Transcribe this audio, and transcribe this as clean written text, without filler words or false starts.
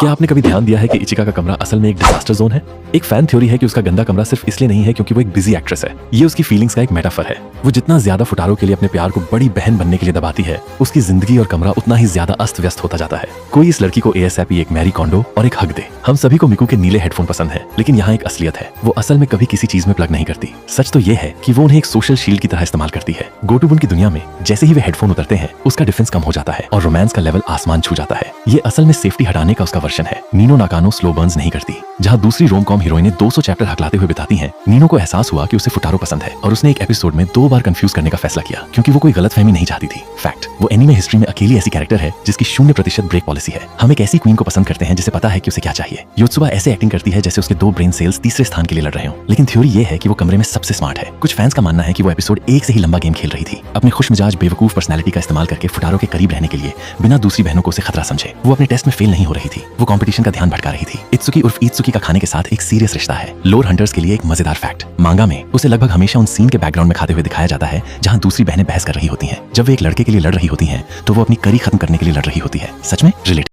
क्या आपने कभी ध्यान दिया है कि इचिका का कमरा असल में एक डिजास्टर जोन है? एक फैन थ्योरी है कि उसका गंदा कमरा सिर्फ इसलिए नहीं है क्योंकि वो एक बिजी एक्ट्रेस है। ये उसकी फीलिंग्स का एक मेटाफर है। वो जितना ज्यादा फुटारो के लिए अपने प्यार को बड़ी बहन बनने के लिए दबाती है, उसकी जिंदगी और कमरा उतना ही ज्यादा अस्त व्यस्त होता जाता है। कोई इस लड़की को एएसएपी एक मैरी कॉन्डो और एक हक दे। हम सभी को मिकू के नीले हेडफोन पसंद है, लेकिन यहाँ एक असलियत है, वो असल में कभी किसी चीज में प्लग नहीं करती। सच तो ये है कि वो उन्हें एक सोशल शील्ड की तरह इस्तेमाल करती है। गोटूबुन की दुनिया में जैसे ही वे हेडफोन उतरते हैं, उसका डिफेंस कम हो जाता है और रोमांस का लेवल आसमान छू जाता है। ये असल में सेफ्टी हटाने का उसका वर्जन है। नीनो नाकानो स्लो बर्न्स नहीं करती। जहाँ दूसरी रोम कॉम हीरोइनें 200 चैप्टर हकलाते हुए बिताती हैं, नीनो को एहसास हुआ कि उसे फुटारो पसंद है और उसने एक एपिसोड में 2 बार कंफ्यूज करने का फैसला किया क्योंकि वो कोई गलतफहमी नहीं चाहती थी। फैक्ट, वो एनीमे हिस्ट्री में अकेली ऐसी कैरेक्टर है जिसकी 0% ब्रेक पॉलिसी है। हम एक ऐसी क्वीन को पसंद करते हैं जिसे पता है कि उसे क्या चाहिए। योत्सुबा ऐसे एक्टिंग करती है जैसे उसके 2 ब्रेन सेल्स तीसरे स्थान के लिए लड़ रहे हों, लेकिन थ्योरी ये है कि वो कमरे में सबसे स्मार्ट है। कुछ फैंस का मानना है कि वो एपिसोड 1 से ही लंबा गेम खेल रही थी, अपने खुशमिजाज बेवकूफ पर्सनैलिटी का इस्तेमाल करके फुटारो के करीब रहने के लिए, बिना दूसरी बहनों को उसे खतरा समझे। वो अपने टेस्ट में फेल नहीं हो रही थी, वो कंपटीशन का ध्यान भटका रही थी। इत्सुकी उर्फ इत्सुकी का खाने के साथ एक सीरियस रिश्ता है। लोर हंटर्स के लिए एक मजेदार फैक्ट, मांगा में उसे लगभग हमेशा उन सीन के बैकग्राउंड में खाते हुए दिखाया जाता है जहां दूसरी बहनें बहस कर रही होती हैं। जब वे एक लड़के के लिए लड़ रही होती हैं, तो वो अपनी करी खत्म करने के लिए लड़ रही होती है। सच में रिलेटेड।